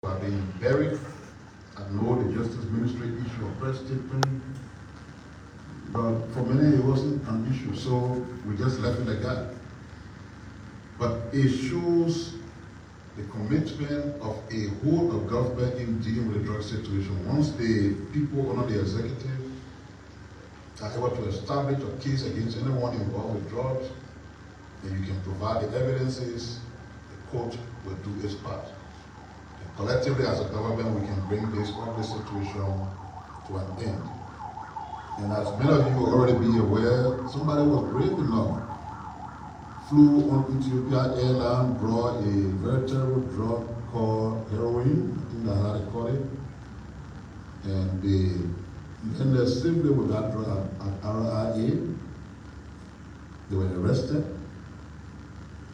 are being buried. I know the Justice Ministry issued a press statement, but for many it wasn't an issue, so we just left it like that. But it shows the commitment of a whole of government in dealing with the drug situation. Once the people under the executive are able to establish a case against anyone involved with drugs, then you can provide the evidences, the court will do its part. And collectively as a government, we can bring this ugly situation to an end. And as many of you will already be aware, somebody was brave enough, flew on Ethiopia Airline, brought a very terrible drug called heroin, I think that's how they call it. And they ended simply with that drug at RIA. They were arrested.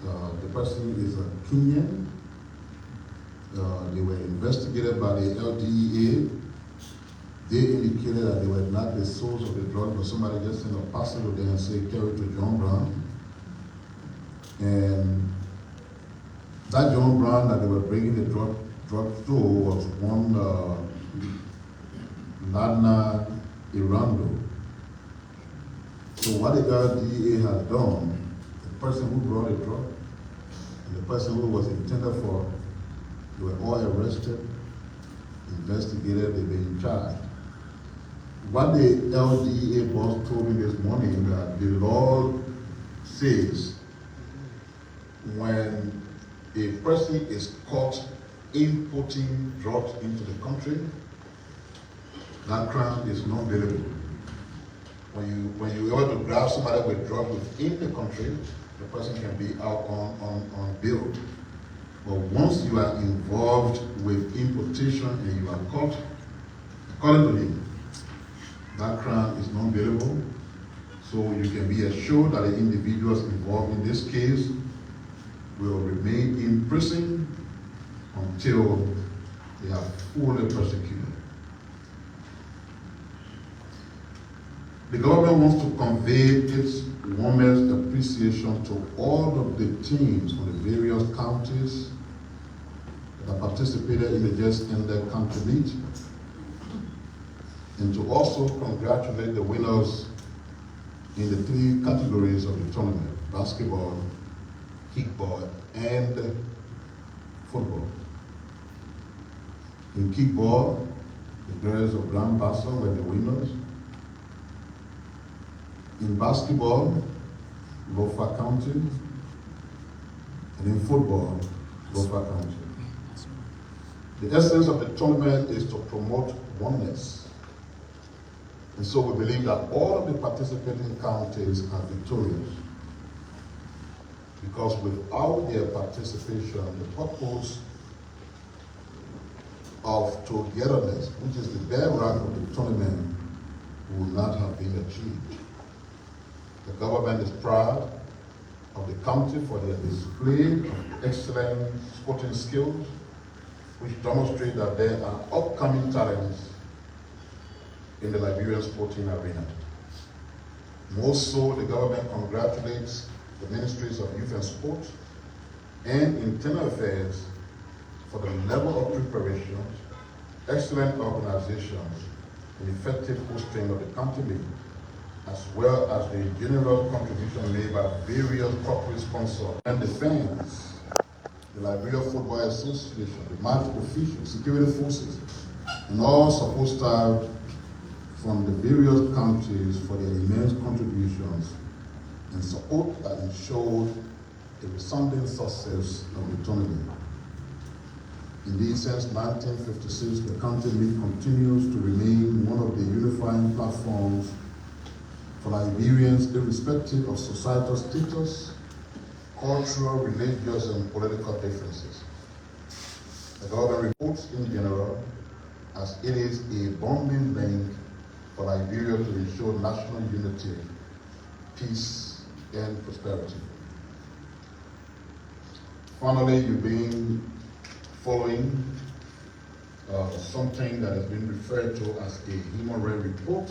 The person is a Kenyan. They were investigated by the LDEA. They indicated that they were not the source of the drug, but somebody just sent a parcel to them and said, carry it to John Brown. And that John Brown that they were bringing the drug to was one Ladna Irando. So what the LDEA has done, the person who brought the drug and the person who was intended for, they were all arrested, investigated, they've been charged. What the LDA boss told me this morning, that the law says when a person is caught importing drugs into the country, that crime is not bailable. When you're able to grab somebody with drugs within the country, the person can be out on bail. But once you are involved with importation and you are caught, according to him, that crime is not bailable. So you can be assured that the individuals involved in this case will remain in prison until they are fully prosecuted. The government wants to convey its warmest appreciation to all of the teams from the various counties that participated in the just ended county meet, and to also congratulate the winners in the 3 categories of the tournament: basketball, kickball, and football. In kickball, the girls of Grand Bassa were the winners. In basketball, Lofa County, and in football, Lofa County. The essence of the tournament is to promote oneness. And so we believe that all of the participating counties are victorious. Because without their participation, the purpose of togetherness, which is the bedrock of the tournament, would not have been achieved. The government is proud of the county for their display of excellent sporting skills, which demonstrate that there are upcoming talents in the Liberian sporting arena. Most so, the government congratulates the Ministries of Youth and Sport and Internal Affairs for the level of preparation, excellent organizations, and effective hosting of the county league, as well as the general contribution made by various corporate sponsors and the fans, the Liberia Football Association, the match officials, security forces, and all support staff from the various counties for their immense contributions and support that ensured the resounding success of the tournament. Indeed, since 1956, the county league continues to remain one of the unifying platforms for Liberians, irrespective of societal status, cultural, religious, and political differences. The government reports in general as it is a bonding link for Liberia to ensure national unity, peace, and prosperity. Finally, you've been following something that has been referred to as a human rights report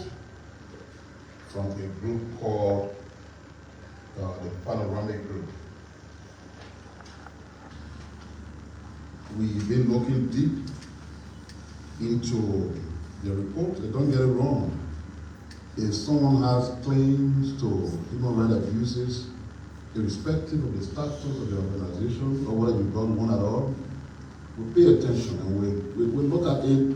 from a group called the Panoramic Group. we've been looking deep into the report. Don't get it wrong. If someone has claims to human rights abuses, irrespective of the status of the organization or whether you've got one at all, we pay attention and we look at it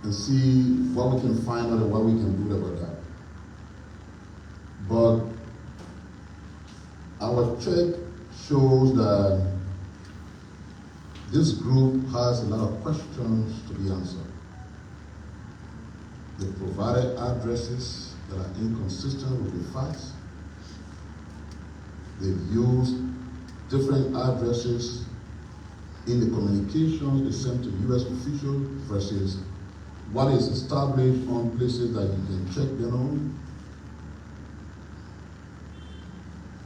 and see what we can find out and what we can do about that. But our check shows that this group has a lot of questions to be answered. They provided addresses that are inconsistent with the facts. They've used different addresses in the communications they sent to U.S. officials versus what is established on places that you can check them on.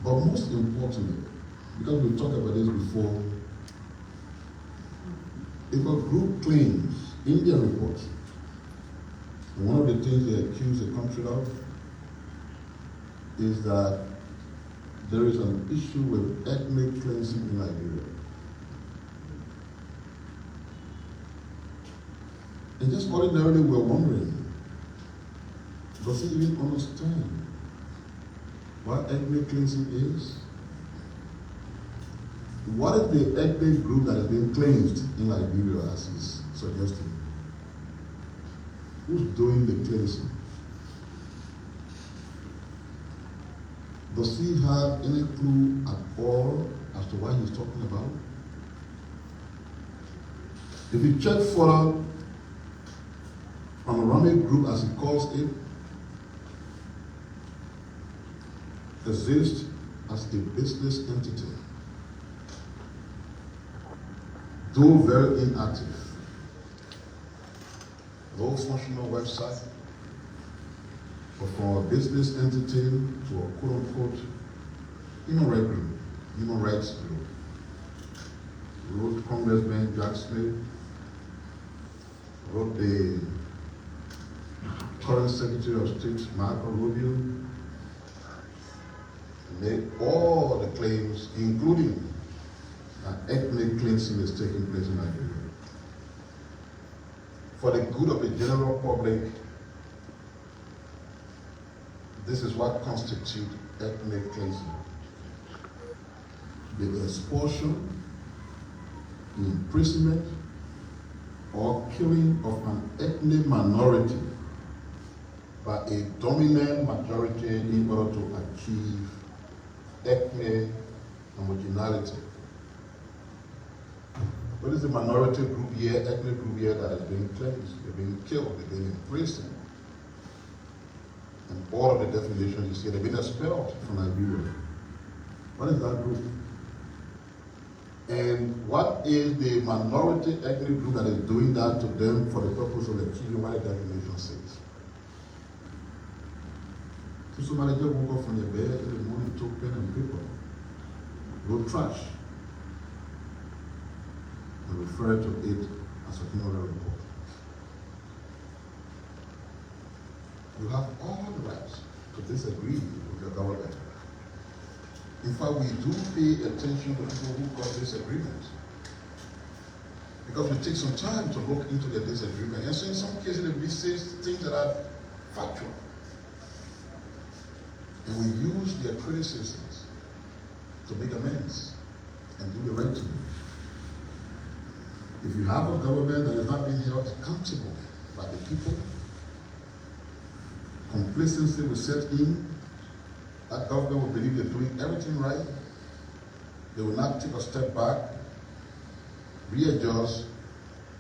But most importantly, because we talked about this before, if a group claims in their report, one of the things they accuse the country of is that there is an issue with ethnic cleansing in Liberia. And just ordinarily we're wondering, does he even understand what ethnic cleansing is? What if the ethnic group that has been cleansed in Liberia, as he's suggesting, who's doing the cleansing? Does he have any clue at all as to what he's talking about? If you check further, Monrovia group, as he calls it, exists as a business entity, though very inactive. No functional website, but from a business entity to a quote-unquote human rights group. Wrote Congressman Jack Smith, wrote the current Secretary of State Marco Rubio, made all the claims, including that ethnic cleansing is taking place in Nigeria. For the good of the general public, this is what constitutes ethnic cleansing. The expulsion, imprisonment, or killing of an ethnic minority by a dominant majority in order to achieve ethnic homogeneity. What is the minority group here, ethnic group here that is being cleansed? They're being killed, they're being imprisoned. And all of the definitions you see, they've been expelled from Liberia. What is that group? And what is the minority ethnic group that is doing that to them for the purpose of achieving what the definition says? So somebody just woke up from their bed in the morning, took pen and paper, wrote trash, and referred to it as a human rights report. You have all the rights to disagree with your government. In fact, we do pay attention to people who got disagreements, because we take some time to look into their disagreement. And so in some cases, we say things that are factual. And we use their criticisms to make amends and do the right thing. If you have a government that is not being held accountable by the people, complacency will set in. That government will believe they're doing everything right. They will not take a step back, readjust,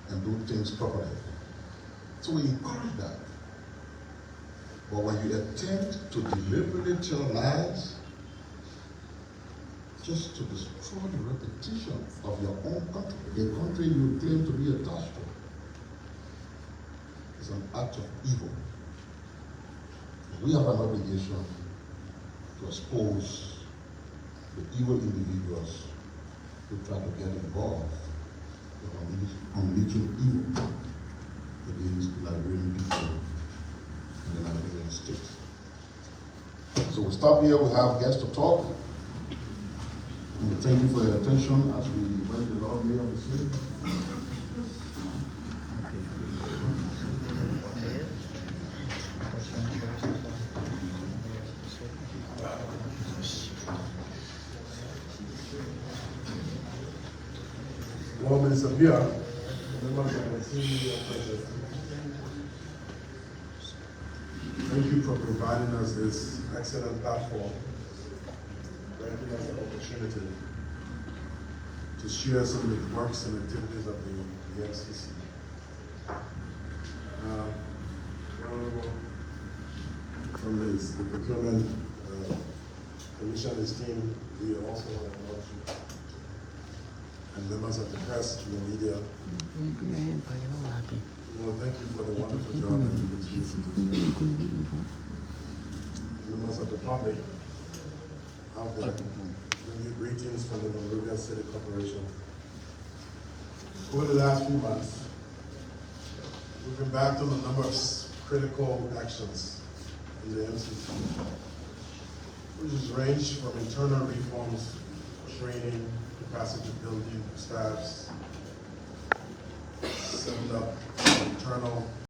and do things properly. So we encourage that. But when you attempt to deliberately tell lies, just to destroy the reputation of your own country, the country you claim to be attached to, is an act of evil. We have an obligation to expose the evil individuals who try to get involved in unleashing evil against the Liberian people and the Liberian state. So we'll stop here. We have guests to talk. thank you for your attention as we went to the Lord Mayor of the city. Well, Minister Bia, members of the senior president, thank you for providing us this excellent platform, granting us the opportunity to share some of the works and activities of the MCC. From the procurement commission esteem, we also want to acknowledge you. And members of the press and the media, we want to thank you for the wonderful job that you continue to do. Members of the public out there, bring you greetings from the Monrovia City Corporation. Over the last few months, we've been back on a number of critical actions in the MCC, which has ranged from internal reforms, training, capacity building, staffs, setting up internal